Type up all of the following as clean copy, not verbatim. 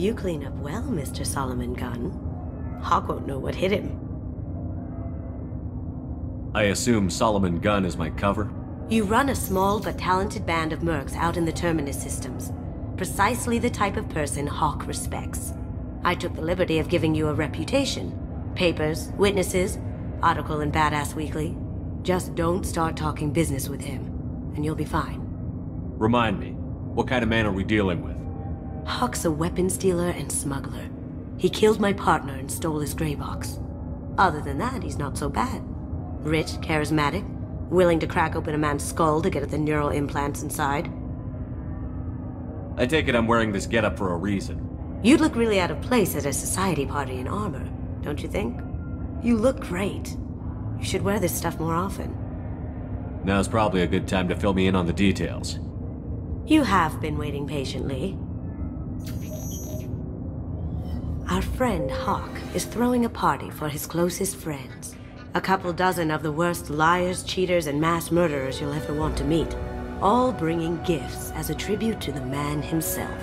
You clean up well, Mr. Solomon Gunn. Hawk won't know what hit him. I assume Solomon Gunn is my cover? You run a small but talented band of mercs out in the Terminus systems. Precisely the type of person Hawk respects. I took the liberty of giving you a reputation. Papers, witnesses, article in Badass Weekly. Just don't start talking business with him, and you'll be fine. Remind me, what kind of man are we dealing with? Hawk's a weapons dealer and smuggler. He killed my partner and stole his gray box. Other than that, he's not so bad. Rich, charismatic, willing to crack open a man's skull to get at the neural implants inside. I take it I'm wearing this getup for a reason. You'd look really out of place at a society party in armor, don't you think? You look great. You should wear this stuff more often. Now's probably a good time to fill me in on the details. You have been waiting patiently. Our friend Hawk is throwing a party for his closest friends. A couple dozen of the worst liars, cheaters, and mass murderers you'll ever want to meet. All bringing gifts as a tribute to the man himself.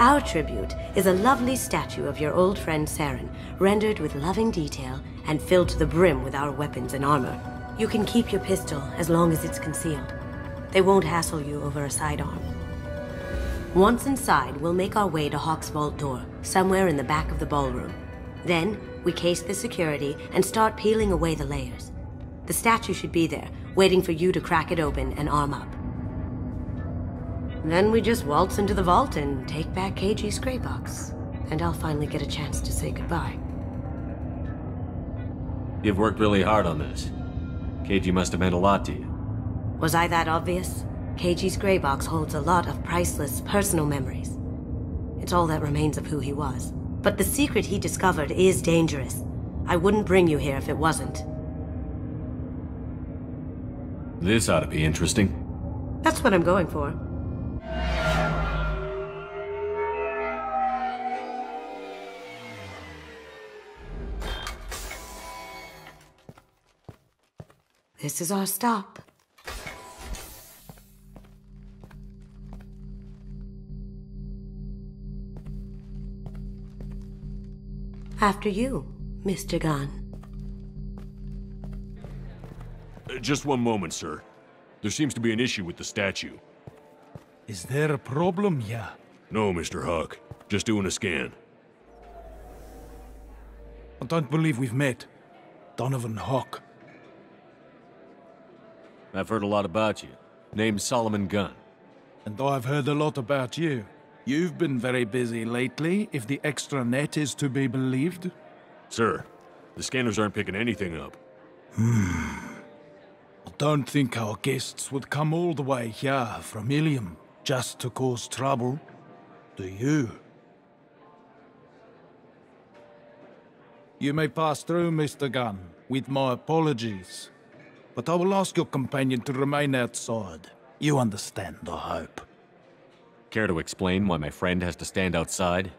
Our tribute is a lovely statue of your old friend Saren, rendered with loving detail and filled to the brim with our weapons and armor. You can keep your pistol as long as it's concealed. They won't hassle you over a sidearm. Once inside, we'll make our way to Hawk's vault door, somewhere in the back of the ballroom. Then, we case the security and start peeling away the layers. The statue should be there, waiting for you to crack it open and arm up. Then we just waltz into the vault and take back KG's gray box. And I'll finally get a chance to say goodbye. You've worked really hard on this. KG must have meant a lot to you. Was I that obvious? KG's gray box holds a lot of priceless personal memories. It's all that remains of who he was. But the secret he discovered is dangerous. I wouldn't bring you here if it wasn't. This ought to be interesting. That's what I'm going for. This is our stop. After you, Mr. Gunn. Just one moment, sir. There seems to be an issue with the statue. Is there a problem here? No, Mr. Hawk. Just doing a scan. I don't believe we've met. Donovan Hawk. I've heard a lot about you. Name's Solomon Gunn. And I've heard a lot about you. You've been very busy lately, if the extra net is to be believed. Sir, the scanners aren't picking anything up. I don't think our guests would come all the way here from Ilium just to cause trouble. Do you? You may pass through, Mr. Gunn, with my apologies. But I will ask your companion to remain outside. You understand, I hope. Care to explain why my friend has to stand outside?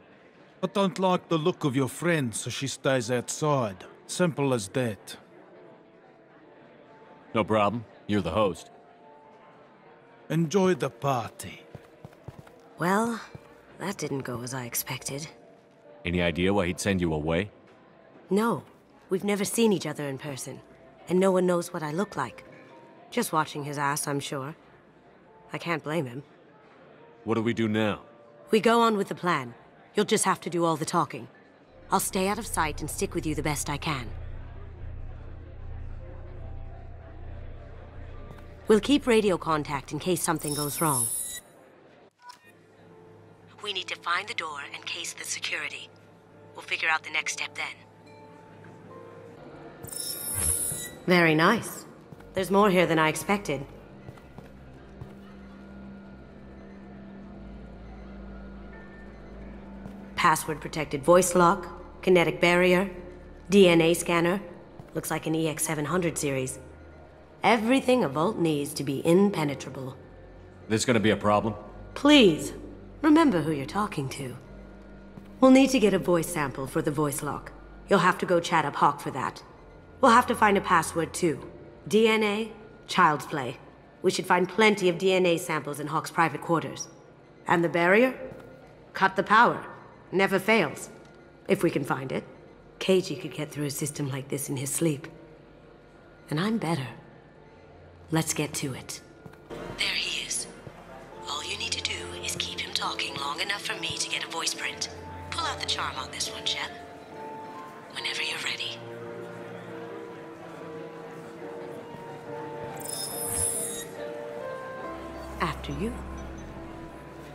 I don't like the look of your friend, so she stays outside. Simple as that. No problem. You're the host. Enjoy the party. Well, that didn't go as I expected. Any idea why he'd send you away? No, we've never seen each other in person, and no one knows what I look like. Just watching his ass, I'm sure. I can't blame him. What do we do now? We go on with the plan. You'll just have to do all the talking. I'll stay out of sight and stick with you the best I can. We'll keep radio contact in case something goes wrong. We need to find the door and case the security. We'll figure out the next step then. Very nice. There's more here than I expected. Password-protected voice lock, kinetic barrier, DNA scanner. Looks like an EX700 series. Everything a vault needs to be impenetrable. This gonna be a problem? Please, remember who you're talking to. We'll need to get a voice sample for the voice lock. You'll have to go chat up Hawk for that. We'll have to find a password too. DNA, child's play. We should find plenty of DNA samples in Hawk's private quarters. And the barrier? Cut the power. Never fails. If we can find it. KG could get through a system like this in his sleep. And I'm better. Let's get to it. There he is. All you need to do is keep him talking long enough for me to get a voice print. Pull out the charm on this one, Shep. Whenever you're ready. After you.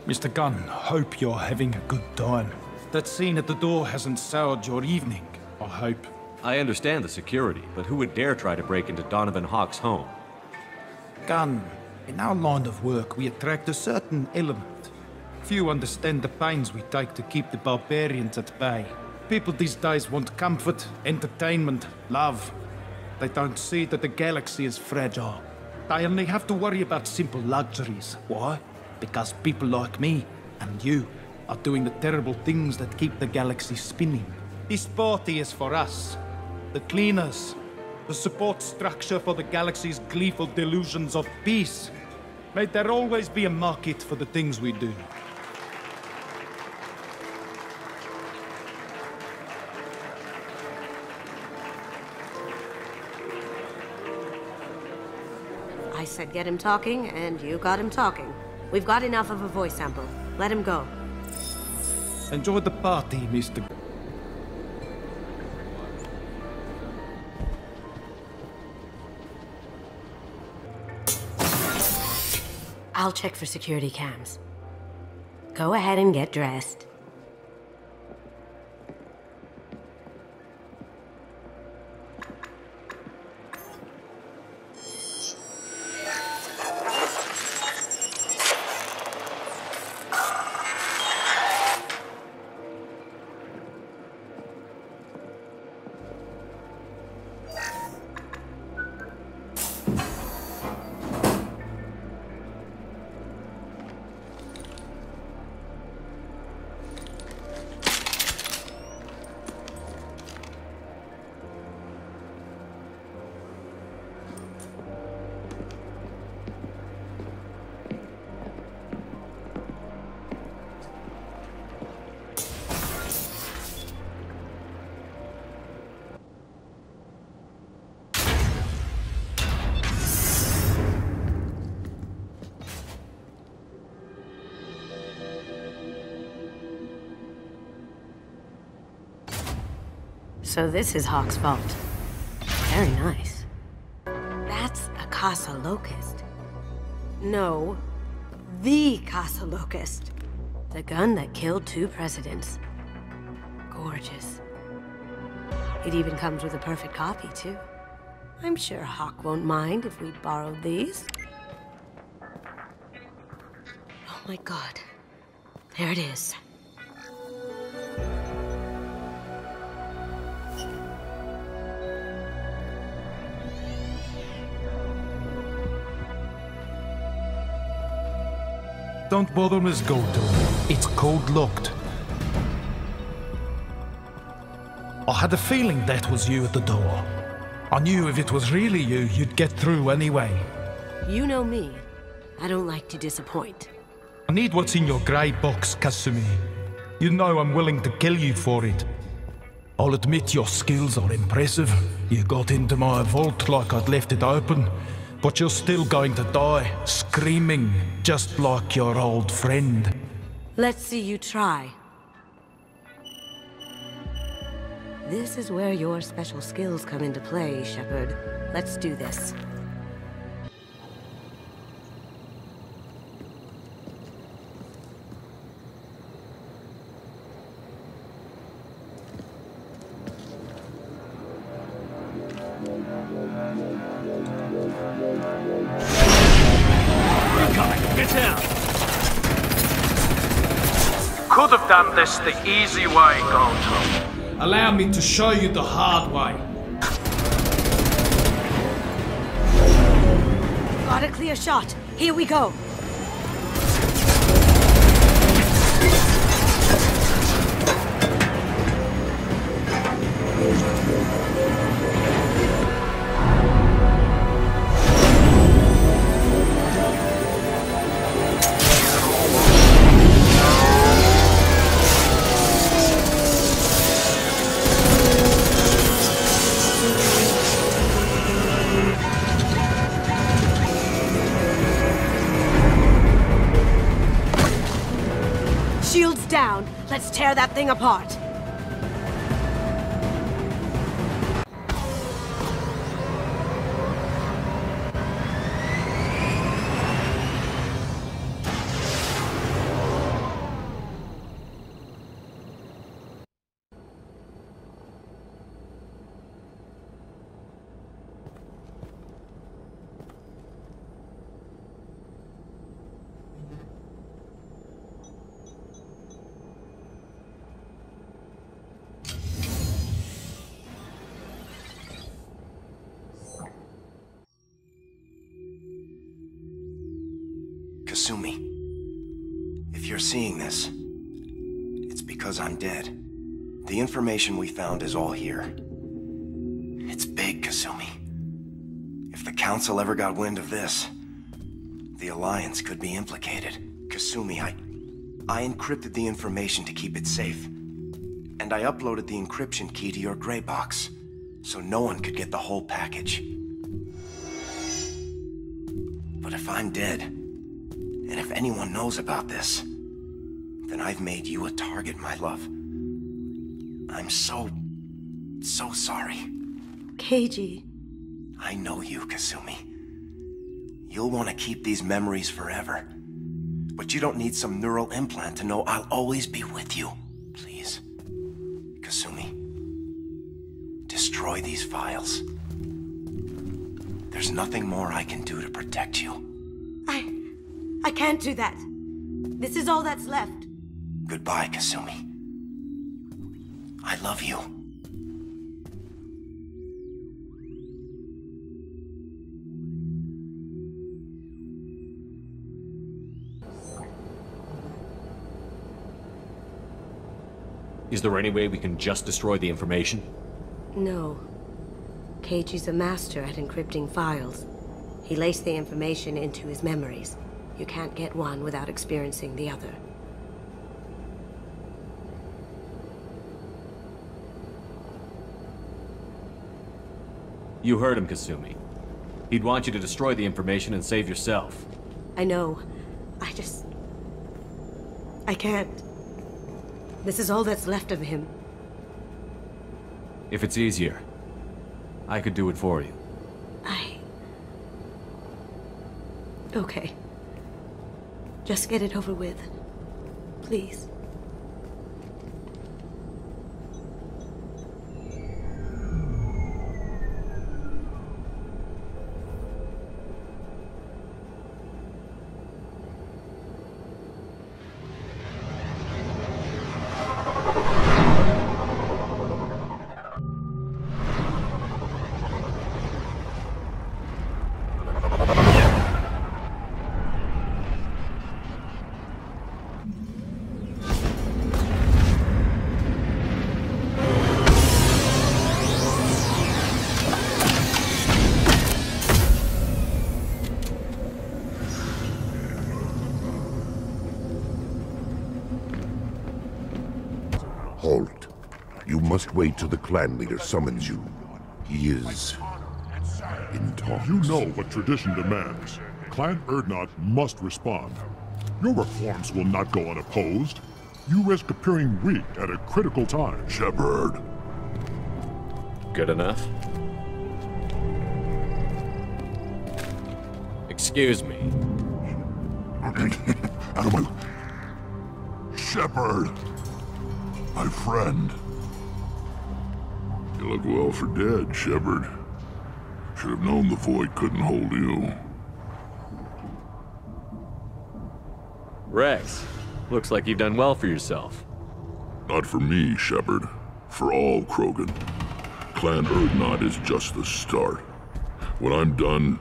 Mr. Gunn, hope you're having a good time. That scene at the door hasn't soured your evening, I hope. I understand the security, but who would dare try to break into Donovan Hawk's home? Gunn, in our line of work, we attract a certain element. Few understand the pains we take to keep the barbarians at bay. People these days want comfort, entertainment, love. They don't see that the galaxy is fragile. They only have to worry about simple luxuries. Why? Because people like me and you are doing the terrible things that keep the galaxy spinning. This party is for us, the cleaners, the support structure for the galaxy's gleeful delusions of peace. May there always be a market for the things we do. I said get him talking, and you got him talking. We've got enough of a voice sample. Let him go. Enjoy the party, Mr. I'll check for security cams. Go ahead and get dressed. So this is Hawk's vault. Very nice. That's a Casa Locust. No, the Casa Locust. The gun that killed 2 presidents. Gorgeous. It even comes with a perfect copy, too. I'm sure Hawk won't mind if we borrowed these. Oh my god. There it is. Don't bother, Miss Goldton. It's code locked. I had a feeling that was you at the door. I knew if it was really you, you'd get through anyway. You know me. I don't like to disappoint. I need what's in your grey box, Kasumi. You know I'm willing to kill you for it. I'll admit your skills are impressive. You got into my vault like I'd left it open. But you're still going to die, screaming, just like your old friend. Let's see you try. This is where your special skills come into play, Shepard. Let's do this. Could have done this the easy way, Goldton. Allow me to show you the hard way. Got a clear shot. Here we go. down. Let's tear that thing apart. Kasumi, if you're seeing this, it's because I'm dead. The information we found is all here. It's big, Kasumi. If the Council ever got wind of this, the Alliance could be implicated. Kasumi, I encrypted the information to keep it safe. And I uploaded the encryption key to your gray box, so no one could get the whole package. But if I'm dead, and if anyone knows about this, then I've made you a target, my love. I'm so sorry. Keiji. I know you, Kasumi. You'll want to keep these memories forever. But you don't need some neural implant to know I'll always be with you. Please, Kasumi, destroy these files. There's nothing more I can do to protect you. I can't do that. This is all that's left. Goodbye, Kasumi. I love you. Is there any way we can just destroy the information? No. Keiji's a master at encrypting files. He laced the information into his memories. You can't get one without experiencing the other. You heard him, Kasumi. He'd want you to destroy the information and save yourself. I know. I can't. This is all that's left of him. If it's easier, I could do it for you. Okay. Just get it over with. Please. Halt. You must wait till the clan leader summons you. He is in talks. You know what tradition demands. Clan Erdnot must respond. Your reforms will not go unopposed. You risk appearing weak at a critical time. Shepard. Good enough? Excuse me. Out of my... Shepard! My friend. You look well for dead, Shepard. Should have known the Void couldn't hold you. Rex, looks like you've done well for yourself. Not for me, Shepard. For all Krogan. Clan Erdnot is just the start. When I'm done,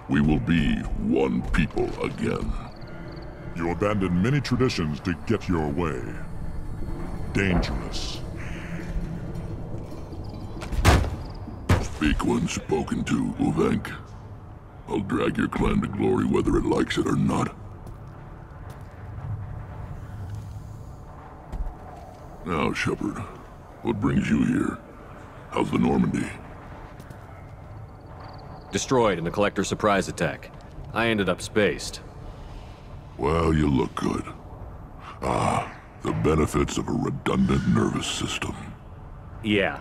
we will be one people again. You abandoned many traditions to get your way. Dangerous. Speak when spoken to, Uvenk. I'll drag your clan to glory whether it likes it or not. Now, Shepard, what brings you here? How's the Normandy? Destroyed in the Collector surprise attack. I ended up spaced. Well, you look good. The benefits of a redundant nervous system. Yeah.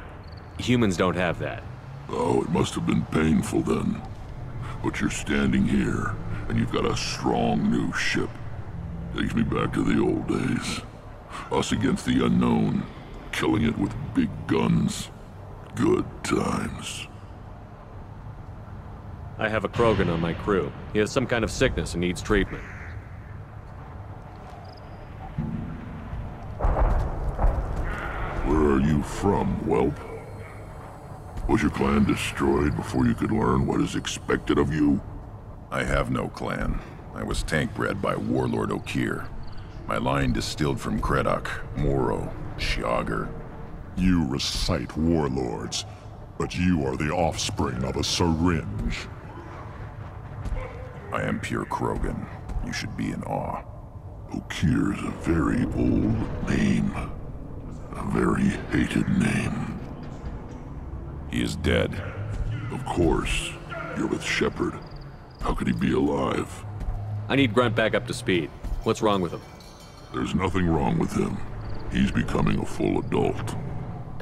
Humans don't have that. Oh, it must have been painful then. But you're standing here, and you've got a strong new ship. Takes me back to the old days. Us against the unknown, killing it with big guns. Good times. I have a Krogan on my crew. He has some kind of sickness and needs treatment. Where are you from, whelp? Was your clan destroyed before you could learn what is expected of you? I have no clan. I was tank bred by Warlord Okir. My line distilled from Kredok, Moro, Shiagar. You recite warlords, but you are the offspring of a syringe. I am pure Krogan. You should be in awe. Okir is a very old name. A very hated name. He is dead. Of course. You're with Shepard. How could he be alive? I need Grunt back up to speed. What's wrong with him? There's nothing wrong with him. He's becoming a full adult.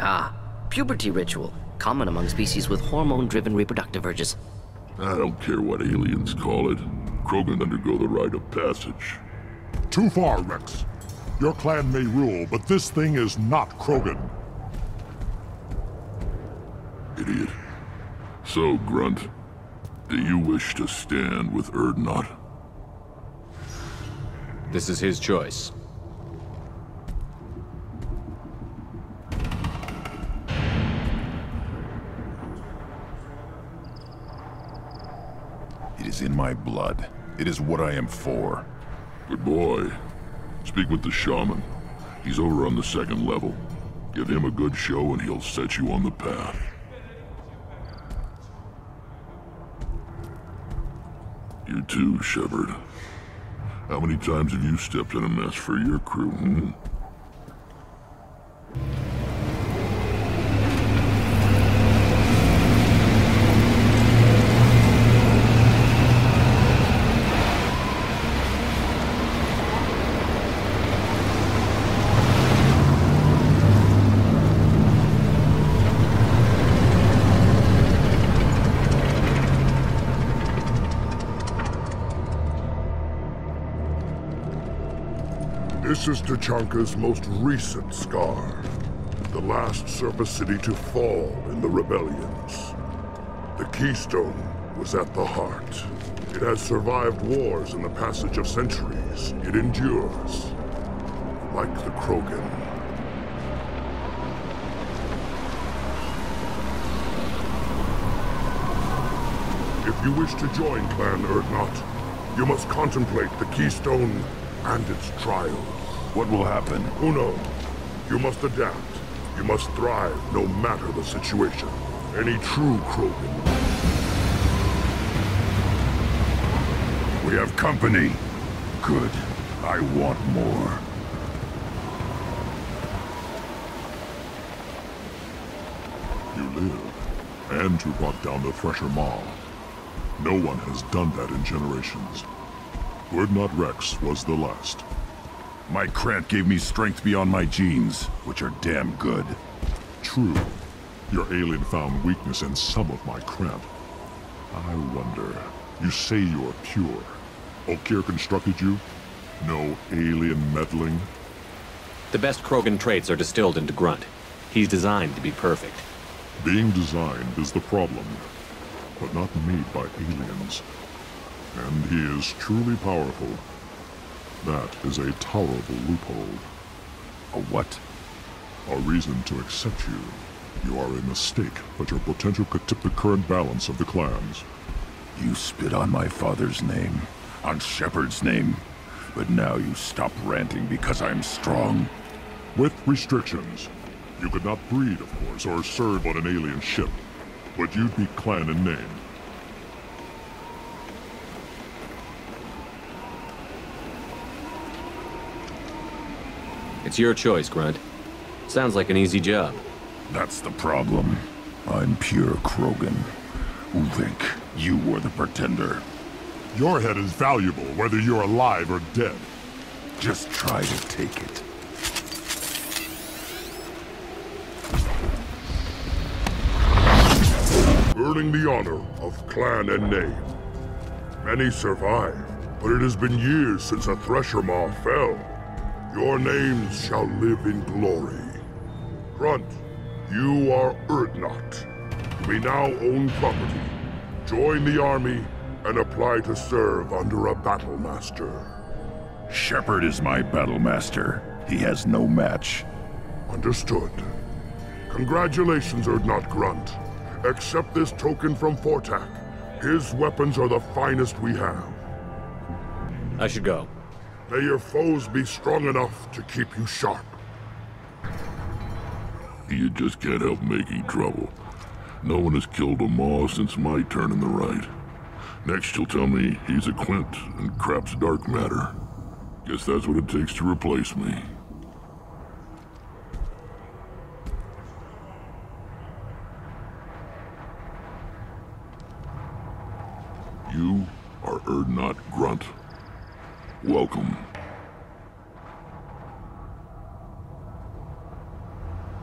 Ah, puberty ritual. Common among species with hormone-driven reproductive urges. I don't care what aliens call it. Krogan undergo the rite of passage. Too far, Rex. Your clan may rule, but this thing is not Krogan. Idiot. So, Grunt, do you wish to stand with Urdnot? This is his choice. It is in my blood. It is what I am for. Good boy. Speak with the shaman. He's over on the second level. Give him a good show and he'll set you on the path. You too, Shepard. How many times have you stepped in a mess for your crew, hmm? This is Tachanka's most recent scar. The last surface city to fall in the rebellions. The Keystone was at the heart. It has survived wars and the passage of centuries. It endures. Like the Krogan. If you wish to join Clan Urdnot, you must contemplate the Keystone and its trials. What will happen? Who knows? You must adapt. You must thrive, no matter the situation. Any true Krogan. We have company. Good. I want more. You live, and you brought down the Thresher Maw. No one has done that in generations. Urdnot Rex was the last. My Krant gave me strength beyond my genes, which are damn good. True. Your alien found weakness in some of my Krant. I wonder, you say you're pure. Okir constructed you? No alien meddling? The best Krogan traits are distilled into Grunt. He's designed to be perfect. Being designed is the problem, but not made by aliens. And he is truly powerful. That is a tolerable loophole. A what? A reason to accept you. You are a mistake, but your potential could tip the current balance of the clans. You spit on my father's name, on Shepard's name, but now you stop ranting because I'm strong. With restrictions. You could not breed, of course, or serve on an alien ship, but you'd be clan in name. It's your choice, Grunt. Sounds like an easy job. That's the problem. I'm pure Krogan. Ulvik, you were the pretender. Your head is valuable, whether you're alive or dead. Just try to take it. earning the honor of clan and name. Many survive, but it has been years since a Thresher Maw fell. Your names shall live in glory. Grunt, you are Urdnot. You may now own property. Join the army and apply to serve under a battle master. Shepard is my battle master. He has no match. Understood. Congratulations, Urdnot Grunt. Accept this token from Fortak. His weapons are the finest we have. I should go. May your foes be strong enough to keep you sharp. You just can't help making trouble. No one has killed a Maw since my turn in the right. Next you'll tell me he's a Quint and crap's dark matter. Guess that's what it takes to replace me. You are Urdnot Grunt. Welcome.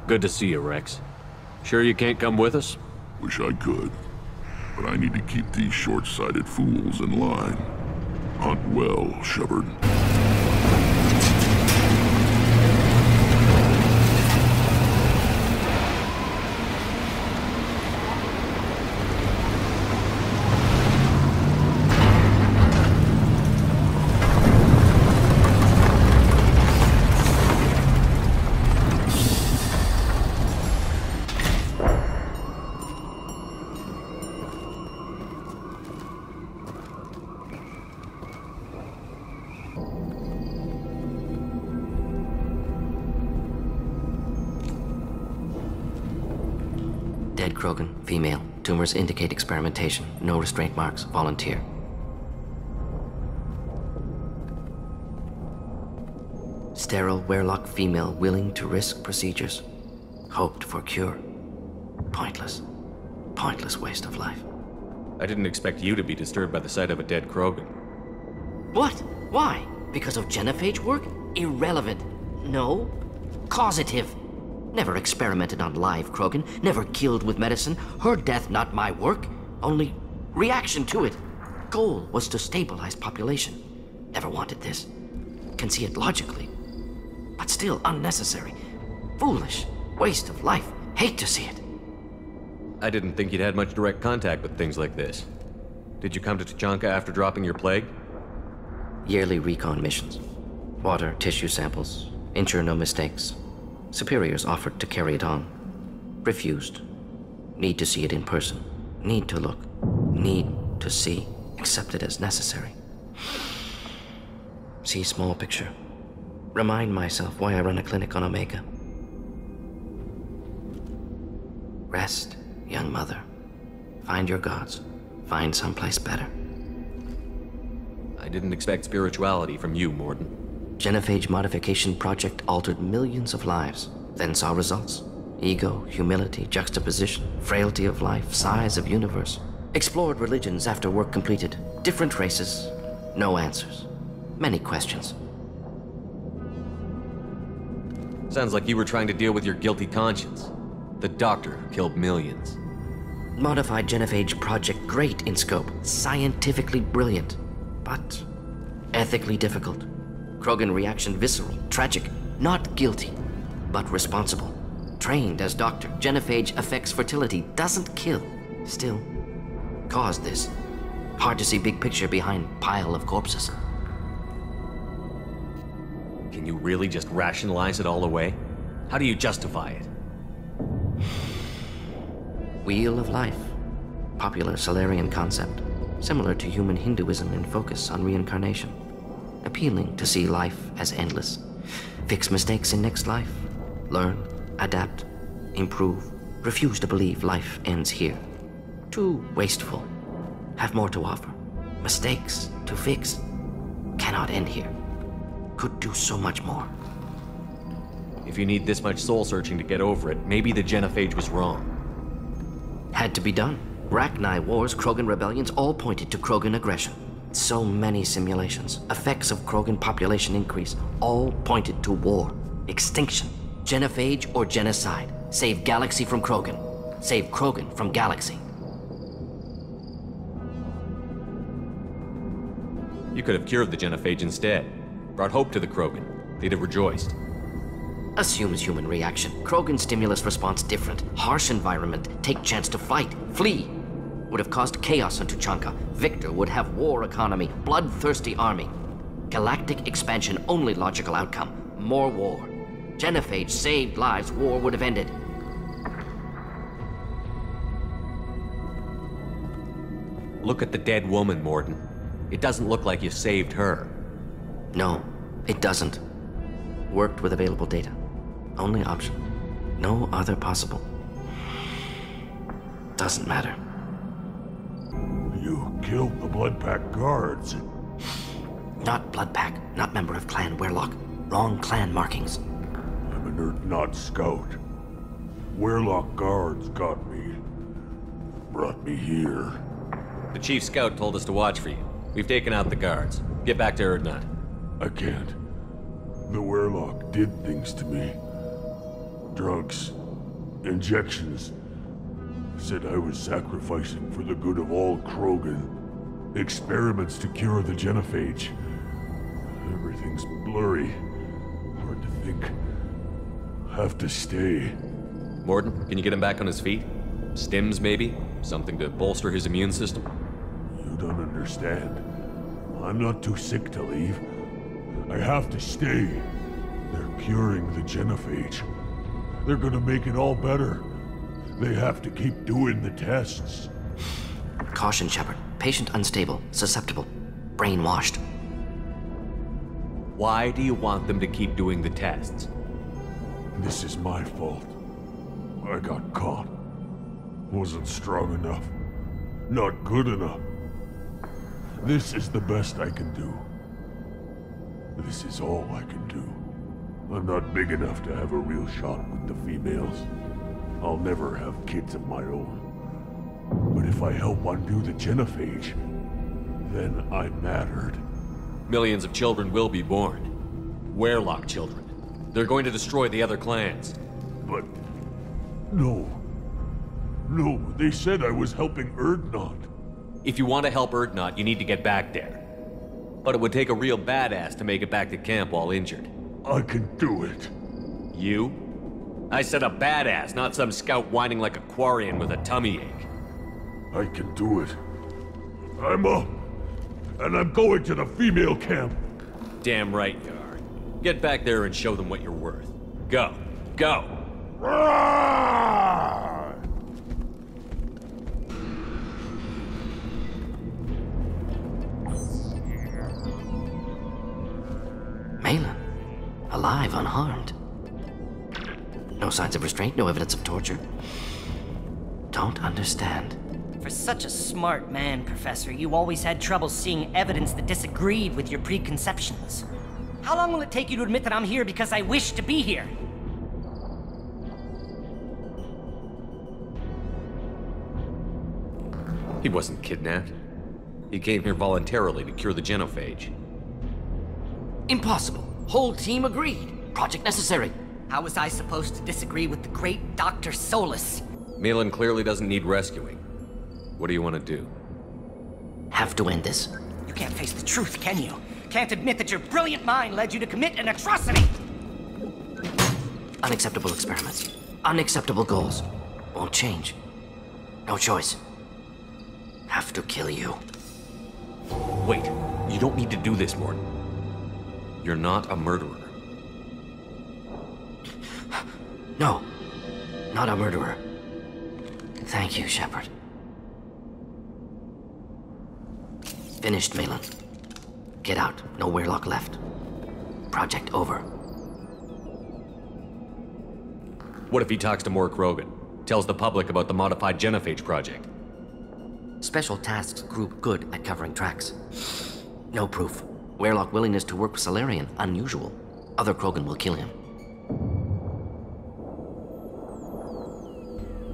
Good to see you, Rex. Sure you can't come with us? Wish I could. But I need to keep these short-sighted fools in line. Hunt well, Shepard. Dead Krogan, female. Tumors indicate experimentation. No restraint marks. Volunteer. Sterile Werelock female willing to risk procedures. Hoped for cure. Pointless. Pointless waste of life. I didn't expect you to be disturbed by the sight of a dead Krogan. What? Why? Because of genophage work? Irrelevant. No. Causative. Never experimented on live Krogan, never killed with medicine. Her death, not my work. Only reaction to it. Goal was to stabilize population. Never wanted this. Can see it logically. But still unnecessary. Foolish. Waste of life. Hate to see it. I didn't think you'd had much direct contact with things like this. Did you come to Tuchanka after dropping your plague? Yearly recon missions. Water, tissue samples. Ensure no mistakes. Superiors offered to carry it on. Refused. Need to see it in person. Need to look. Need to see. Accepted as necessary. See small picture. Remind myself why I run a clinic on Omega. Rest, young mother. Find your gods. Find someplace better. I didn't expect spirituality from you, Morden. Genophage modification project altered millions of lives, then saw results. Ego, humility, juxtaposition, frailty of life, size of universe. Explored religions after work completed. Different races, no answers. Many questions. Sounds like you were trying to deal with your guilty conscience. The doctor who killed millions. Modified genophage project great in scope, scientifically brilliant, but ethically difficult. Krogan reaction visceral, tragic, not guilty, but responsible. Trained as doctor, genophage affects fertility, doesn't kill. Still, caused this. Hard to see big picture behind pile of corpses. Can you really just rationalize it all away? How do you justify it? Wheel of life. Popular Solarian concept. Similar to human Hinduism in focus on reincarnation. Appealing to see life as endless. Fix mistakes in next life. Learn, adapt, improve. Refuse to believe life ends here. Too wasteful. Have more to offer. Mistakes to fix. Cannot end here. Could do so much more. If you need this much soul searching to get over it, maybe the genophage was wrong. Had to be done. Rachni wars, Krogan rebellions, all pointed to Krogan aggression. So many simulations, effects of Krogan population increase, all pointed to war, extinction, genophage or genocide. Save galaxy from Krogan. Save Krogan from galaxy. You could have cured the genophage instead. Brought hope to the Krogan. They'd have rejoiced. Assumes human reaction. Krogan stimulus response different. Harsh environment. Take chance to fight. Flee. Would have caused chaos on Tuchanka. Victor would have war economy. Bloodthirsty army. Galactic expansion only logical outcome. More war. Genophage saved lives. War would have ended. Look at the dead woman, Morden. It doesn't look like you saved her. No, it doesn't. Worked with available data. Only option. No other possible. Doesn't matter. You killed the Bloodpack guards. Not Bloodpack, not member of Clan Werlock. Wrong clan markings. I'm an Urdnot scout. Werlock guards got me. Brought me here. The chief scout told us to watch for you. We've taken out the guards. Get back to Urdnot. I can't. The Werlock did things to me. Drugs. Injections. Said I was sacrificing for the good of all Krogan. Experiments to cure the genophage. Everything's blurry. Hard to think. Have to stay. Morden, can you get him back on his feet? Stims, maybe? Something to bolster his immune system? You don't understand. I'm not too sick to leave. I have to stay. They're curing the genophage. They're gonna make it all better. They have to keep doing the tests. Caution, Shepard. Patient unstable, susceptible, brainwashed. Why do you want them to keep doing the tests? This is my fault. I got caught. Wasn't strong enough. Not good enough. This is the best I can do. This is all I can do. I'm not big enough to have a real shot with the females. I'll never have kids of my own. But if I help undo the genophage, then I mattered. Millions of children will be born. Werlock children. They're going to destroy the other clans. But... no. No, they said I was helping Urdnot. If you want to help Urdnot, you need to get back there. But it would take a real badass to make it back to camp while injured. I can do it. You? I said a badass, not some scout whining like a Quarian with a tummy ache. I can do it. I'm up. And I'm going to the female camp. Damn right you are. Get back there and show them what you're worth. Go. Go! Malin. Alive, unharmed. No signs of restraint, no evidence of torture. Don't understand. For such a smart man, Professor, you always had trouble seeing evidence that disagreed with your preconceptions. How long will it take you to admit that I'm here because I wish to be here? He wasn't kidnapped. He came here voluntarily to cure the genophage. Impossible. Whole team agreed. Project necessary. How was I supposed to disagree with the great Dr. Solus? Malin clearly doesn't need rescuing. What do you want to do? Have to end this. You can't face the truth, can you? Can't admit that your brilliant mind led you to commit an atrocity! Unacceptable experiments. Unacceptable goals. Won't change. No choice. Have to kill you. Wait, you don't need to do this, Morden. You're not a murderer. No. Not a murderer. Thank you, Shepard. Finished, Malin. Get out. No Werlock left. Project over. What if he talks to more Krogan? Tells the public about the modified genophage project? Special Tasks Group good at covering tracks. No proof. Werlock willingness to work with Salarian, unusual. Other Krogan will kill him.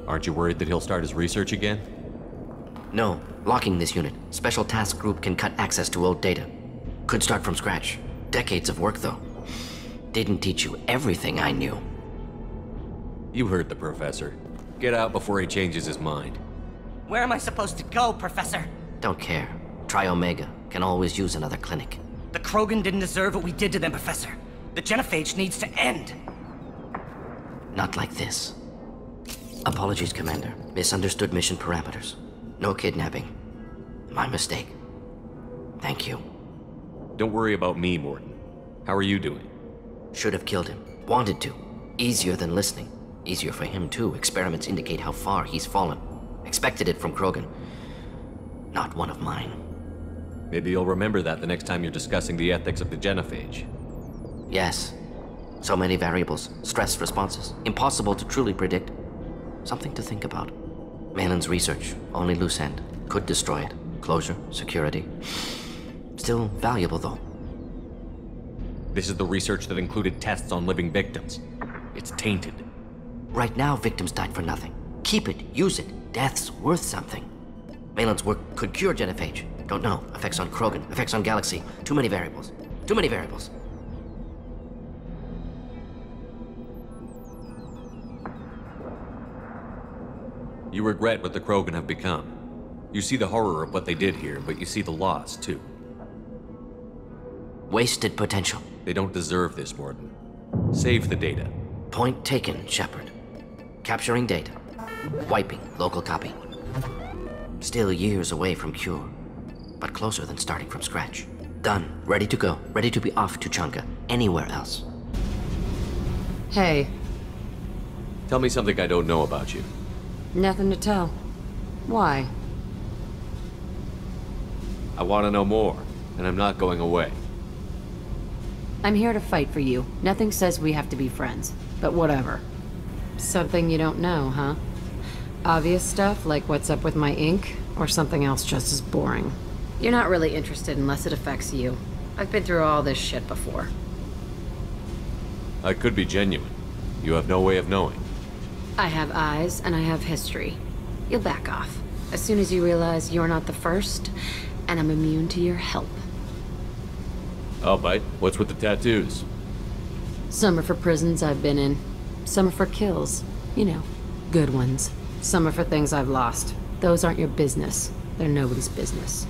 Aren't you worried that he'll start his research again? No. Locking this unit. Special Task Group can cut access to old data. Could start from scratch. Decades of work, though. Didn't teach you everything I knew. You heard the professor. Get out before he changes his mind. Where am I supposed to go, Professor? Don't care. Try Omega. can always use another clinic. The Krogan didn't deserve what we did to them, Professor. The genophage needs to end. Not like this. Apologies, Commander. Misunderstood mission parameters. No kidnapping. My mistake. Thank you. Don't worry about me, Morton. How are you doing? Should have killed him. Wanted to. Easier than listening. Easier for him, too. Experiments indicate how far he's fallen. Expected it from Krogan. Not one of mine. Maybe you'll remember that the next time you're discussing the ethics of the genophage. Yes. So many variables. Stress responses. Impossible to truly predict. Something to think about. Malin's research. Only loose end. Could destroy it. Closure. Security. Still valuable, though. This is the research that included tests on living victims. It's tainted. Right now, victims died for nothing. Keep it. Use it. Death's worth something. Malin's work could cure genophage. Don't know. Effects on Krogan. Effects on Galaxy. Too many variables. Too many variables. You regret what the Krogan have become. You see the horror of what they did here, but you see the loss, too. Wasted potential. They don't deserve this, Morton. Save the data. Point taken, Shepard. Capturing data. Wiping local copy. Still years away from cure, but closer than starting from scratch. Done. Ready to go. Ready to be off to Chunka. Anywhere else. Hey. Tell me something I don't know about you. Nothing to tell. Why? I want to know more, and I'm not going away. I'm here to fight for you. Nothing says we have to be friends, but whatever. Something you don't know, huh? Obvious stuff, like what's up with my ink, or something else just as boring? You're not really interested unless it affects you. I've been through all this shit before. I could be genuine. You have no way of knowing. I have eyes, and I have history. You'll back off. As soon as you realize you're not the first, and I'm immune to your help. I'll bite. What's with the tattoos? Some are for prisons I've been in. Some are for kills. You know, good ones. Some are for things I've lost. Those aren't your business. They're nobody's business.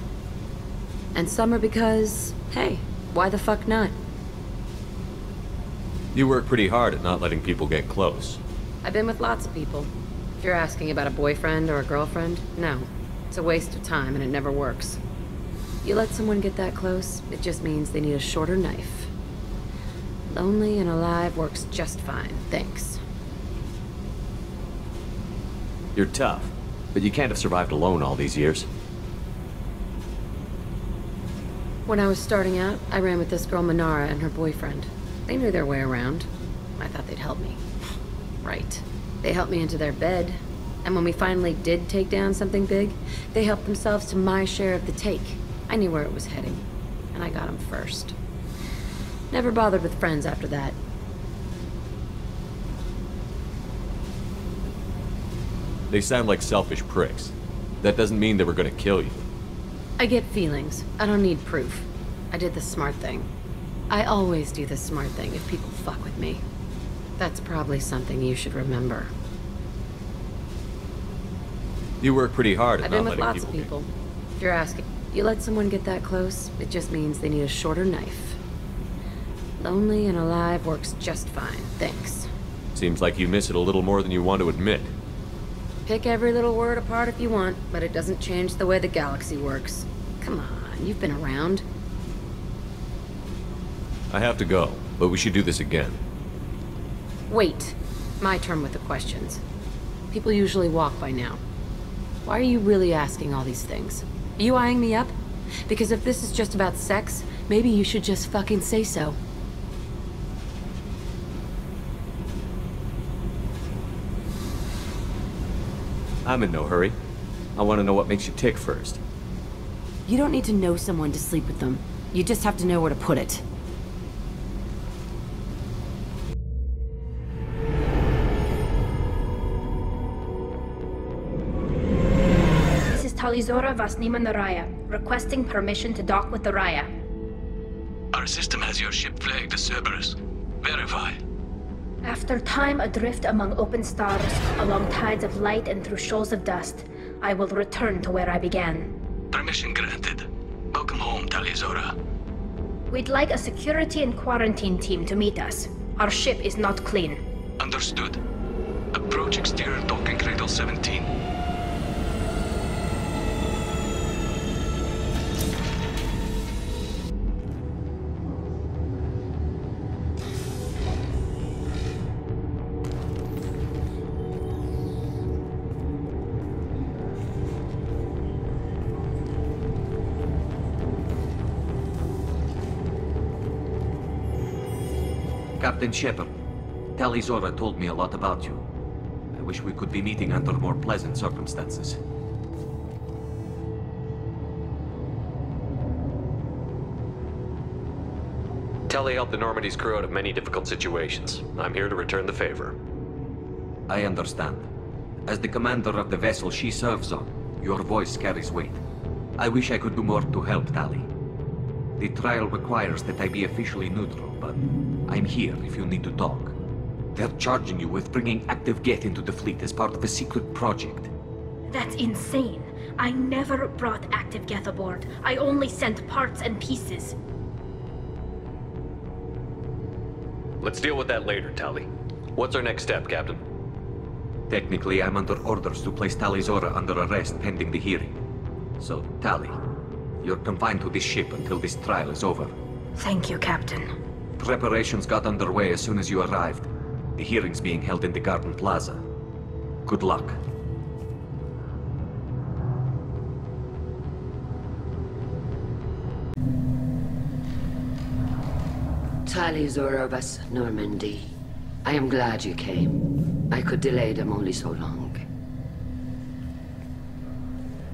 And some are because, hey, why the fuck not? You work pretty hard at not letting people get close. I've been with lots of people. If you're asking about a boyfriend or a girlfriend, no. It's a waste of time and it never works. You let someone get that close, it just means they need a shorter knife. Lonely and alive works just fine, thanks. You're tough, but you can't have survived alone all these years. When I was starting out, I ran with this girl Minara and her boyfriend. They knew their way around. I thought they'd help me. Right. They helped me into their bed, and when we finally did take down something big, they helped themselves to my share of the take. I knew where it was heading, and I got them first. Never bothered with friends after that. They sound like selfish pricks. That doesn't mean they were gonna kill you. I get feelings. I don't need proof. I did the smart thing. I always do the smart thing if people fuck with me. That's probably something you should remember. You work pretty hard at I've been not with letting lots of people people. If you're asking, you let someone get that close, it just means they need a shorter knife. Lonely and alive works just fine, thanks. Seems like you miss it a little more than you want to admit. Pick every little word apart if you want, but it doesn't change the way the galaxy works. Come on, you've been around. I have to go, but we should do this again. Wait. My turn with the questions. People usually walk by now. Why are you really asking all these things? Are you eyeing me up? Because if this is just about sex, maybe you should just fucking say so. I'm in no hurry. I want to know what makes you tick first. You don't need to know someone to sleep with them. You just have to know where to put it. This is Talizora Vasnima Naraya, requesting permission to dock with the Raya. Our system has your ship flagged as Cerberus. Verify. After time adrift among open stars, along tides of light and through shoals of dust, I will return to where I began. Permission granted. Welcome home, Talizora. We'd like a security and quarantine team to meet us. Our ship is not clean. Understood. Approach exterior docking cradle 17. Captain Shepard, Talizora told me a lot about you. I wish we could be meeting under more pleasant circumstances. Tali helped the Normandy's crew out of many difficult situations. I'm here to return the favor. I understand. As the commander of the vessel she serves on, your voice carries weight. I wish I could do more to help Tali. The trial requires that I be officially neutral, but I'm here if you need to talk. They're charging you with bringing active Geth into the fleet as part of a secret project. That's insane. I never brought active Geth aboard. I only sent parts and pieces. Let's deal with that later, Tali. What's our next step, Captain? Technically, I'm under orders to place Talizora under arrest pending the hearing. So, Tali, you're confined to this ship until this trial is over. Thank you, Captain. Preparations got underway as soon as you arrived. The hearing's being held in the Garden Plaza. Good luck. Talizora vas Normandy. I am glad you came. I could delay them only so long.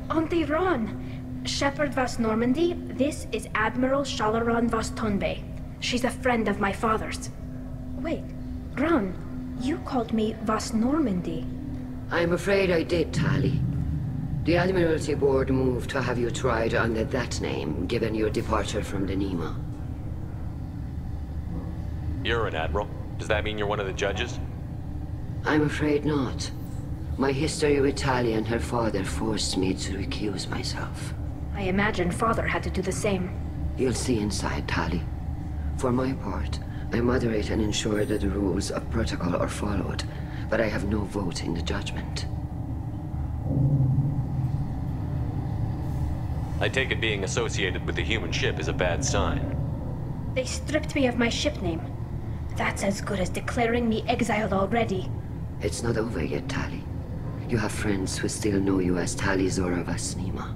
Auntie Ron! Shepard vas Normandy, this is Admiral Shalaran vas Tonbe. She's a friend of my father's. Wait, Ron, you called me vas Normandy. I'm afraid I did, Tali. The Admiralty Board moved to have you tried under that name, given your departure from the Nima. You're an admiral. Does that mean you're one of the judges? I'm afraid not. My history with Tali and her father forced me to recuse myself. I imagine father had to do the same. You'll see inside, Tali. For my part, I moderate and ensure that the rules of protocol are followed, but I have no vote in the judgment. I take it being associated with the human ship is a bad sign. They stripped me of my ship name. That's as good as declaring me exiled already. It's not over yet, Tali. You have friends who still know you as Talizora vas Nima.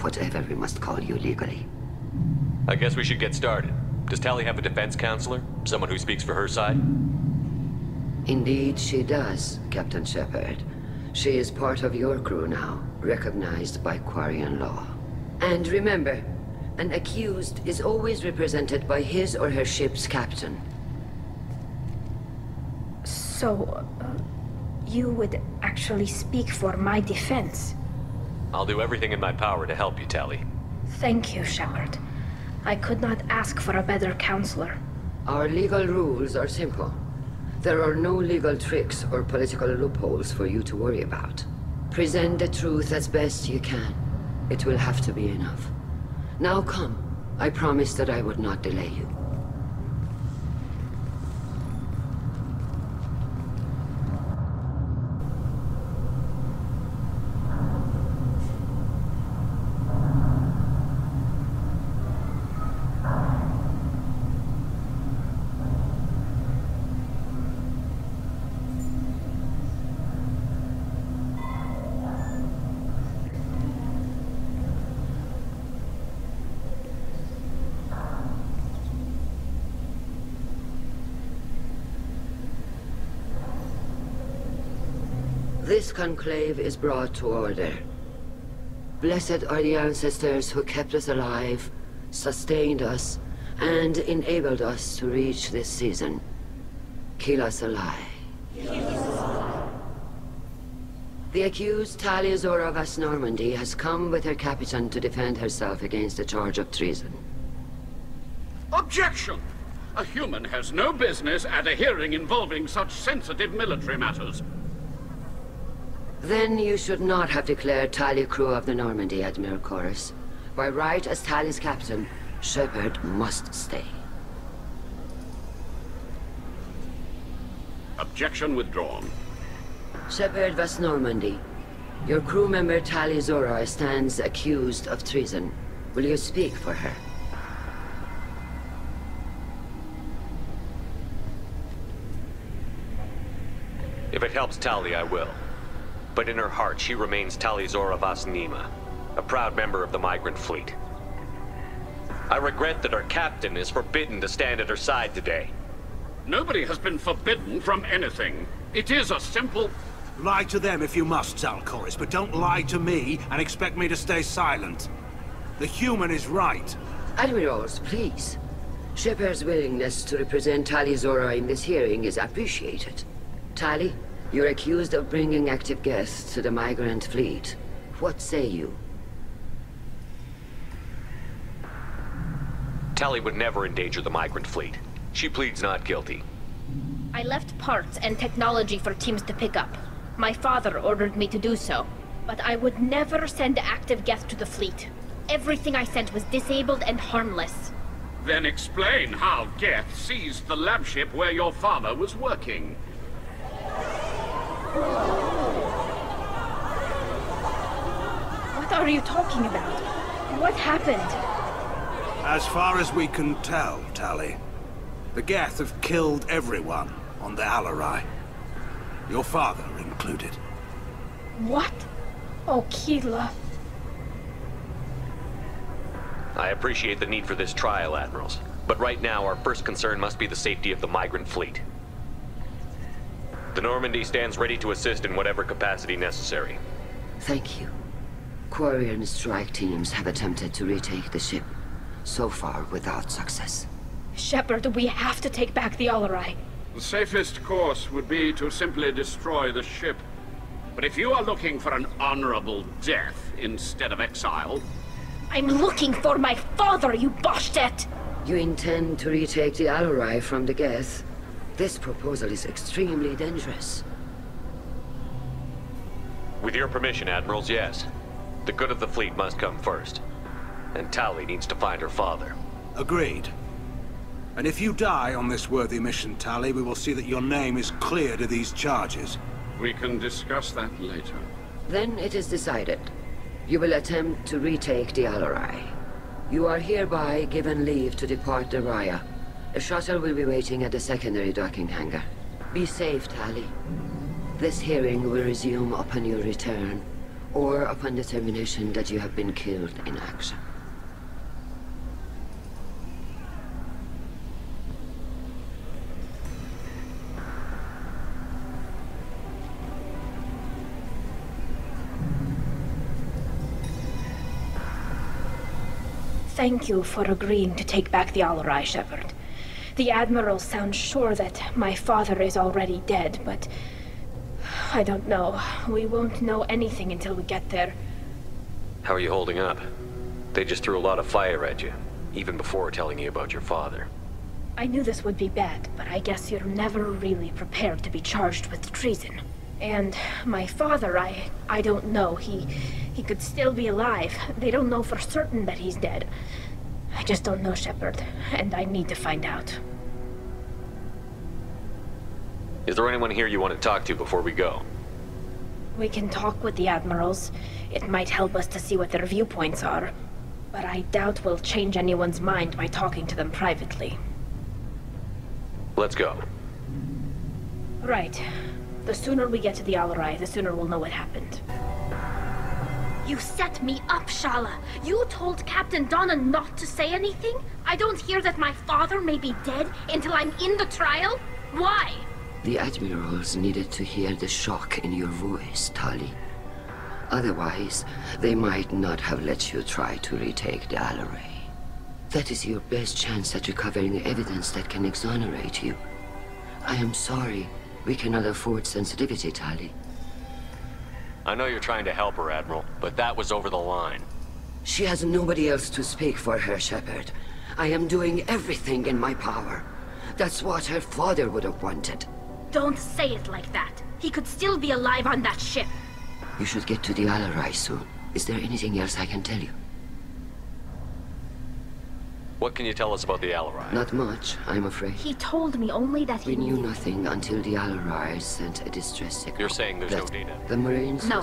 Whatever we must call you legally. I guess we should get started. Does Tali have a defense counselor? Someone who speaks for her side? Indeed she does, Captain Shepard. She is part of your crew now, recognized by Quarian law. And remember, an accused is always represented by his or her ship's captain. So, you would actually speak for my defense? I'll do everything in my power to help you, Tali. Thank you, Shepard. I could not ask for a better counselor. Our legal rules are simple. There are no legal tricks or political loopholes for you to worry about. Present the truth as best you can. It will have to be enough. Now come. I promised that I would not delay you. This conclave is brought to order. Blessed are the ancestors who kept us alive, sustained us, and enabled us to reach this season. Keep us alive. The accused Talizora vas Normandy has come with her captain to defend herself against a charge of treason. Objection! A human has no business at a hearing involving such sensitive military matters. Then you should not have declared Tali crew of the Normandy, Admiral Chorus. By right as Tali's captain, Shepard must stay. Objection withdrawn. Shepard West Normandy, your crew member Tali Zora stands accused of treason. Will you speak for her? If it helps Tali, I will. But in her heart, she remains Tali Zora Vas Nima, a proud member of the migrant fleet. I regret that our captain is forbidden to stand at her side today. Nobody has been forbidden from anything. It is a simple... Lie to them if you must, Zalcoris, but don't lie to me and expect me to stay silent. The human is right. Admirals, please. Shepard's willingness to represent Tali Zora in this hearing is appreciated. Tali, you're accused of bringing active guests to the migrant fleet. What say you? Tali would never endanger the migrant fleet. She pleads not guilty. I left parts and technology for teams to pick up. My father ordered me to do so, but I would never send active guests to the fleet. Everything I sent was disabled and harmless. Then explain how Geth seized the lab ship where your father was working. What are you talking about? What happened? As far as we can tell, Tali, the Geth have killed everyone on the Alarai. Your father included. What? Oh, Keela. I appreciate the need for this trial, Admirals. But right now, our first concern must be the safety of the migrant fleet. The Normandy stands ready to assist in whatever capacity necessary. Thank you. Quarry and strike teams have attempted to retake the ship, so far without success. Shepard, we have to take back the Alarai. The safest course would be to simply destroy the ship. But if you are looking for an honorable death instead of exile... I'm looking for my father, you Boshtet! You intend to retake the Alarai from the Geth? This proposal is extremely dangerous. With your permission, Admirals, yes. The good of the fleet must come first. And Tali needs to find her father. Agreed. And if you die on this worthy mission, Tali, we will see that your name is cleared of these charges. We can discuss that later. Then it is decided. You will attempt to retake the Alarai. You are hereby given leave to depart the Raya. A shuttle will be waiting at the secondary docking hangar. Be safe, Tali. This hearing will resume upon your return, or upon determination that you have been killed in action. Thank you for agreeing to take back the Alarai, Shepard. The Admiral sounds sure that my father is already dead, but... I don't know. We won't know anything until we get there. How are you holding up? They just threw a lot of fire at you, even before telling you about your father. I knew this would be bad, but I guess you're never really prepared to be charged with treason. And my father, I don't know. He could still be alive. They don't know for certain that he's dead. I just don't know, Shepard, and I need to find out. Is there anyone here you want to talk to before we go? We can talk with the Admirals. It might help us to see what their viewpoints are. But I doubt we'll change anyone's mind by talking to them privately. Let's go. Right. The sooner we get to the Alarai, the sooner we'll know what happened. You set me up, Shala. You told Captain Donna not to say anything? I don't hear that my father may be dead until I'm in the trial? Why? The Admirals needed to hear the shock in your voice, Tali. Otherwise, they might not have let you try to retake the Alarai. That is your best chance at recovering evidence that can exonerate you. I am sorry. We cannot afford sensitivity, Tali. I know you're trying to help her, Admiral, but that was over the line. She has nobody else to speak for her, Shepard. I am doing everything in my power. That's what her father would have wanted. Don't say it like that. He could still be alive on that ship. You should get to the Alarai soon. Is there anything else I can tell you? What can you tell us about the Alarai? Not much, I'm afraid. He told me only that We knew nothing until the Alarai sent a distress signal. You're saying there's no data? The Marines... No,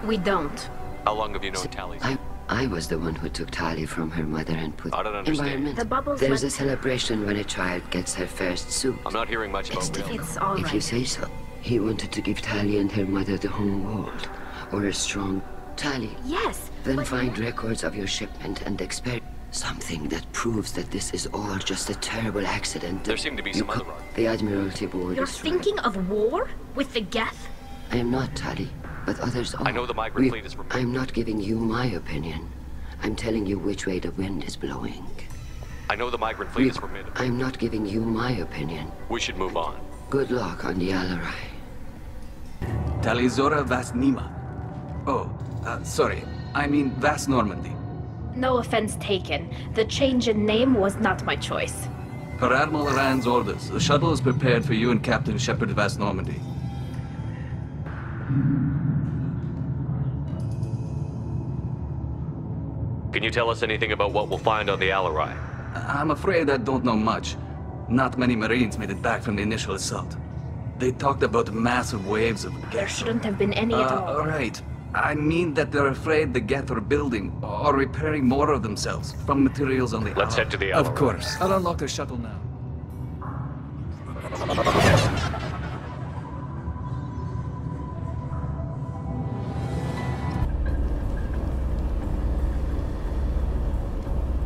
we don't. How long have you known Tali? I was the one who took Tali from her mother and put... I don't understand. The bubbles There's a celebration when a child gets her first suit. I'm not hearing much about milk. It's all If right. you say so. He wanted to give Tali and her mother the home world. Or a strong... Tali. Yes, Then but find records of your shipment and experience. Something that proves that this is all just a terrible accident. There seem to be some other... The Admiralty Board You're is thinking of war? With the Geth? I am not, Tali, but others are. I know the migrant fleet is... I'm not giving you my opinion. I'm telling you which way the wind is blowing. I know the migrant fleet is forbidden. I'm not giving you my opinion. We should move on. Good luck on the Alarai. Talizora Vas Nima. Oh, sorry. I mean Vas Normandy. No offense taken. The change in name was not my choice. Per Admiral Rand's orders, the shuttle is prepared for you and Captain Shepard Vas Normandy. Can you tell us anything about what we'll find on the Alarai? I'm afraid I don't know much. Not many Marines made it back from the initial assault. They talked about massive waves of... There shouldn't have been any at all. Right. I mean that they're afraid the Geth are building or repairing more of themselves from materials on the... Let's head to the Alarai. Of course. I'll unlock the shuttle now.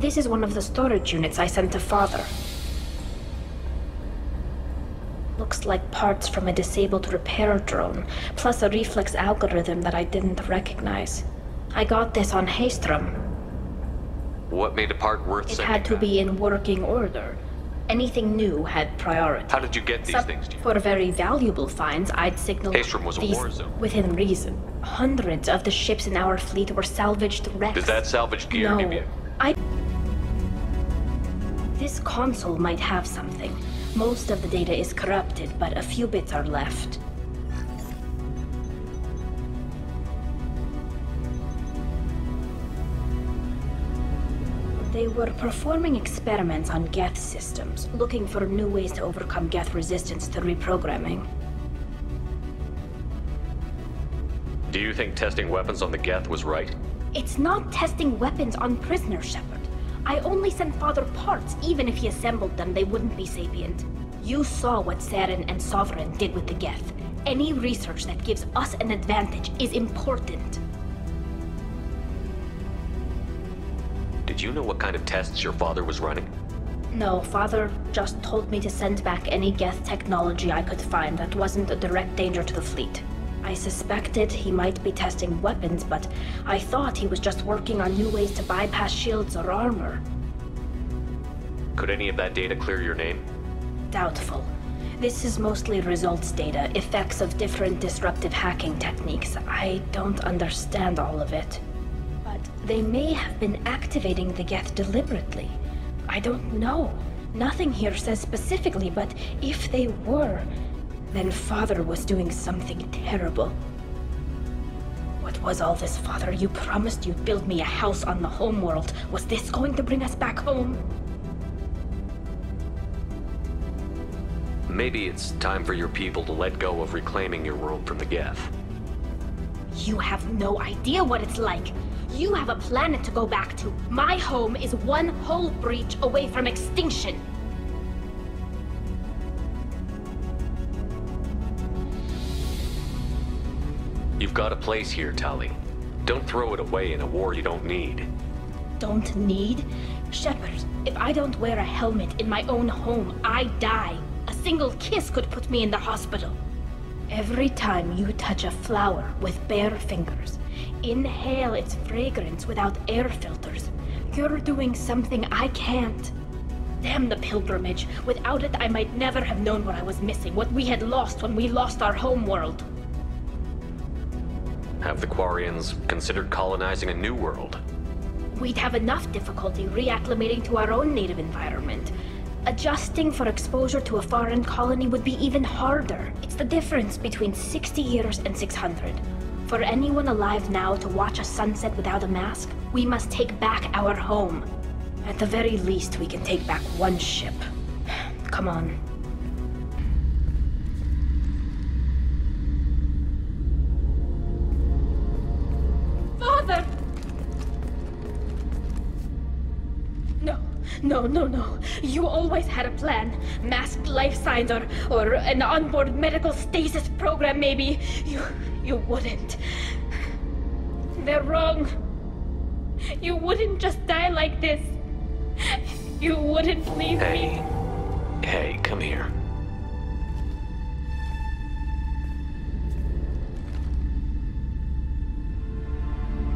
This is one of the storage units I sent to Father. Looks like parts from a disabled repair drone, plus a reflex algorithm that I didn't recognize. I got this on Haystrom. What made a part worth It sending had to back? be in working order. Anything new had priority. How did you get these things to you? For very valuable finds, I'd signal Haystrom was a these war zone. within reason. Hundreds of the ships in our fleet were salvaged wrecks. Does that salvaged gear give you... This console might have something. Most of the data is corrupted, but a few bits are left. They were performing experiments on Geth systems, looking for new ways to overcome Geth resistance to reprogramming. Do you think testing weapons on the Geth was right? It's not testing weapons on prisoners, Shepard. I only sent Father parts. Even if he assembled them, they wouldn't be sapient. You saw what Saren and Sovereign did with the Geth. Any research that gives us an advantage is important. Did you know what kind of tests your father was running? No, Father just told me to send back any Geth technology I could find that wasn't a direct danger to the fleet. I suspected he might be testing weapons, but I thought he was just working on new ways to bypass shields or armor. Could any of that data clear your name? Doubtful. This is mostly results data, effects of different disruptive hacking techniques. I don't understand all of it. But they may have been activating the Geth deliberately. I don't know. Nothing here says specifically, but if they were, then Father was doing something terrible. What was all this, Father? You promised you'd build me a house on the homeworld. Was this going to bring us back home? Maybe it's time for your people to let go of reclaiming your world from the Geth. You have no idea what it's like. You have a planet to go back to. My home is one hull breach away from extinction. You've got a place here, Tali. Don't throw it away in a war you don't need. Don't need? Shepard, if I don't wear a helmet in my own home, I die. A single kiss could put me in the hospital. Every time you touch a flower with bare fingers, inhale its fragrance without air filters, you're doing something I can't. Damn the pilgrimage. Without it, I might never have known what I was missing, what we had lost when we lost our home world. Have the Quarians considered colonizing a new world? We'd have enough difficulty reacclimating to our own native environment. Adjusting for exposure to a foreign colony would be even harder. It's the difference between 60 years and 600. For anyone alive now to watch a sunset without a mask, we must take back our home. At the very least, we can take back one ship. Come on. Father! No. You always had a plan. Masked life signs or an onboard medical stasis program, maybe. You wouldn't. They're wrong. You wouldn't just die like this. You wouldn't leave me. Hey, come here.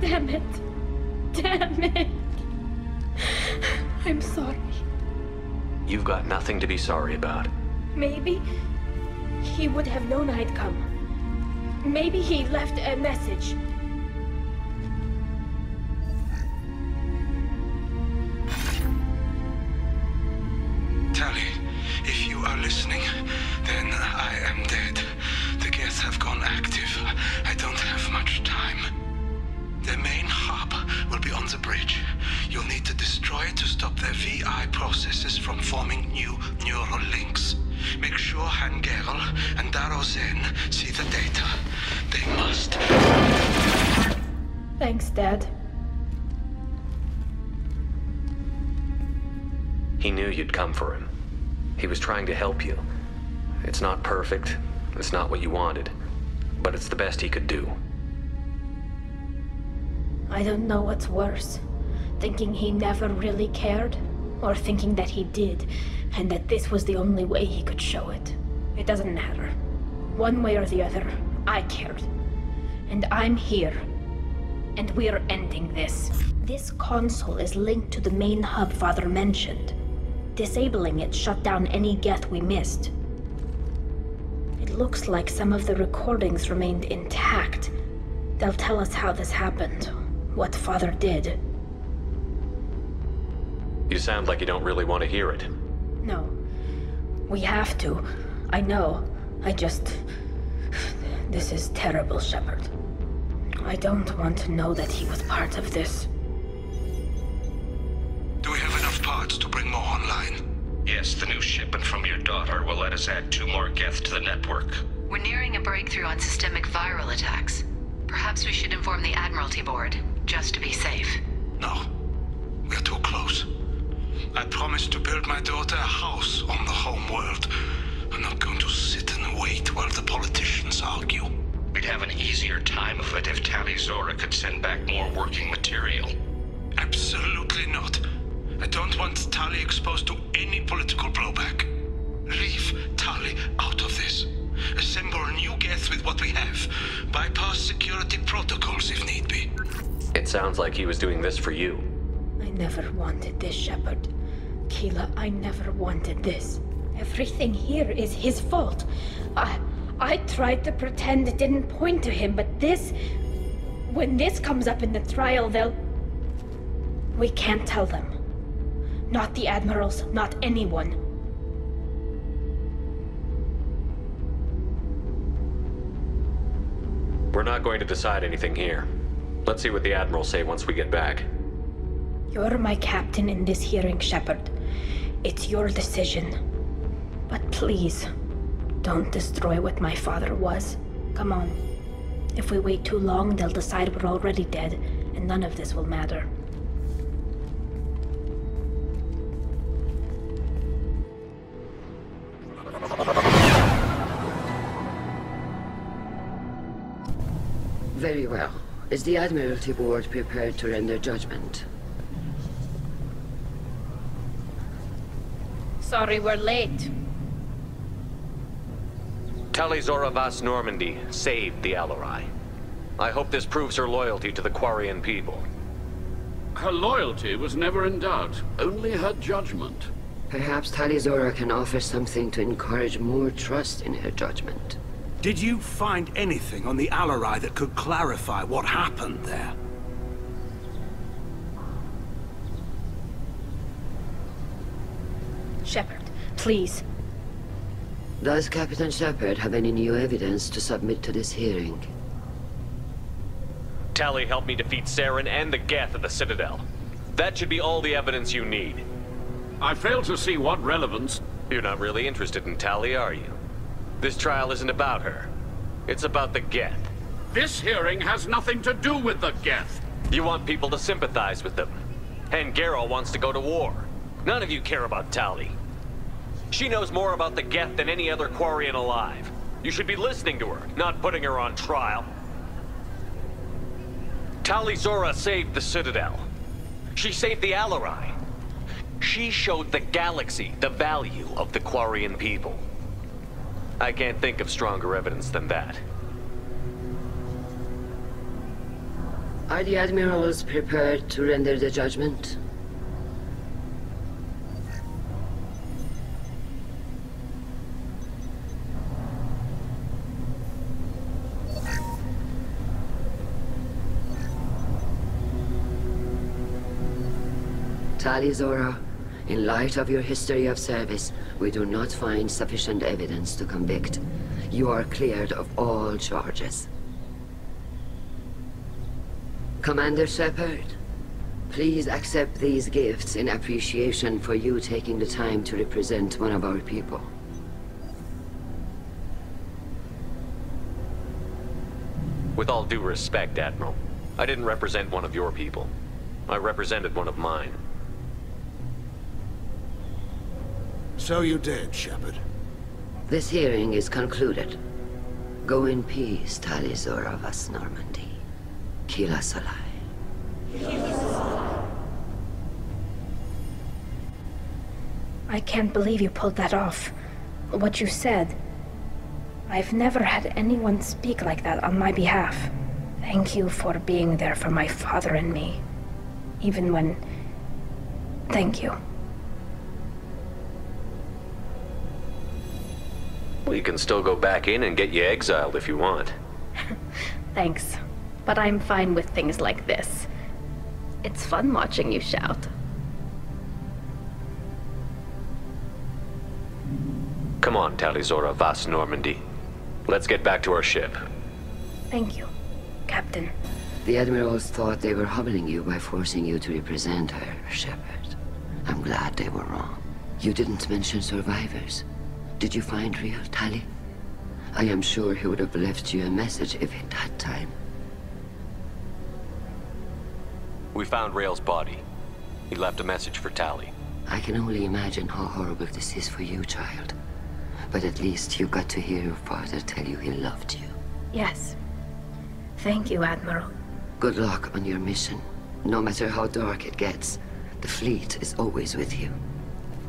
Damn it. I'm sorry. You've got nothing to be sorry about. Maybe he would have known I'd come. Maybe he left a message. Tali, if you are listening, then I am dead. The Geth have gone active. I don't have much time. The main hub will be on the bridge. You'll need to destroy it to stop their VI processes from forming new neural links. Make sure Hangerl and Darozen see the data. They must. Thanks, Dad. He knew you'd come for him. He was trying to help you. It's not perfect. It's not what you wanted. But it's the best he could do. I don't know what's worse. Thinking he never really cared, or thinking that he did, and that this was the only way he could show it. It doesn't matter. One way or the other, I cared. And I'm here. And we're ending this. This console is linked to the main hub Father mentioned. Disabling it shut down any Geth we missed. It looks like some of the recordings remained intact. They'll tell us how this happened, what Father did. You sound like you don't really want to hear it. No. We have to. I know. This is terrible, Shepard. I don't want to know that he was part of this. Do we have enough parts to bring more online? Yes, the new shipment from your daughter will let us add 2 more Geth to the network. We're nearing a breakthrough on systemic viral attacks. Perhaps we should inform the Admiralty Board, just to be safe. No. We're too close. I promised to build my daughter a house on the home world. I'm not going to sit and wait while the politicians argue. We'd have an easier time of it if Tali Zora could send back more working material. Absolutely not. I don't want Tali exposed to any political blowback. Leave Tali out of this. Assemble a new Geth with what we have. Bypass security protocols if need be. It sounds like he was doing this for you. I never wanted this, Shepard. Keela, I never wanted this. Everything here is his fault. I tried to pretend it didn't point to him, but this... When this comes up in the trial, they'll... We can't tell them. Not the Admirals, not anyone. We're not going to decide anything here. Let's see what the Admirals say once we get back. You're my captain in this hearing, Shepard. It's your decision. But please, don't destroy what my father was. Come on. If we wait too long, they'll decide we're already dead, and none of this will matter. Very well. Is the Admiralty Board prepared to render judgment? Sorry we're late. Tali Zora Vas Normandy saved the Alarai. I hope this proves her loyalty to the Quarian people. Her loyalty was never in doubt, only her judgment. Perhaps Tali Zora can offer something to encourage more trust in her judgment. Did you find anything on the Alarai that could clarify what happened there? Shepard, please. Does Captain Shepard have any new evidence to submit to this hearing? Tali helped me defeat Saren and the Geth at the Citadel. That should be all the evidence you need. I fail to see what relevance... You're not really interested in Tali, are you? This trial isn't about her. It's about the Geth. This hearing has nothing to do with the Geth. You want people to sympathize with them. And Geralt wants to go to war. None of you care about Tali. She knows more about the Geth than any other Quarian alive. You should be listening to her, not putting her on trial. Tali Zora saved the Citadel. She saved the Alarai. She showed the galaxy the value of the Quarian people. I can't think of stronger evidence than that. Are the admirals prepared to render the judgment? Tali Zora, in light of your history of service, we do not find sufficient evidence to convict. You are cleared of all charges. Commander Shepard, please accept these gifts in appreciation for you taking the time to represent one of our people. With all due respect, Admiral, I didn't represent one of your people. I represented one of mine. So you did, Shepard. This hearing is concluded. Go in peace, Tali Zora vas Normandy. Kila Salai. I can't believe you pulled that off. What you said. I've never had anyone speak like that on my behalf. Thank you for being there for my father and me. Even when... Thank you. Well, you can still go back in and get you exiled if you want. Thanks. But I'm fine with things like this. It's fun watching you shout. Come on, Tali Zora vas Normandy. Let's get back to our ship. Thank you, Captain. The admirals thought they were humbling you by forcing you to represent her, Shepard. I'm glad they were wrong. You didn't mention survivors. Did you find real Tali? I am sure he would have left you a message if he'd had time. We found Rael's body. He left a message for Tali. I can only imagine how horrible this is for you, child. But at least you got to hear your father tell you he loved you. Yes. Thank you, Admiral. Good luck on your mission. No matter how dark it gets, the fleet is always with you.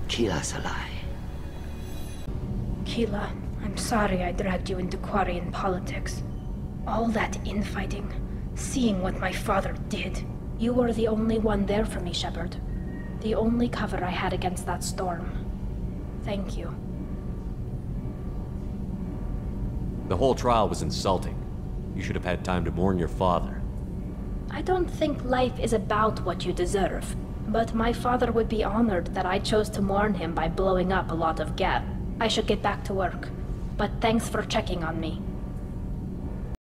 Kila Salai. Kila, I'm sorry I dragged you into Quarian politics. All that infighting, seeing what my father did. You were the only one there for me, Shepard. The only cover I had against that storm. Thank you. The whole trial was insulting. You should have had time to mourn your father. I don't think life is about what you deserve, but my father would be honored that I chose to mourn him by blowing up a lot of Geth. I should get back to work, but thanks for checking on me.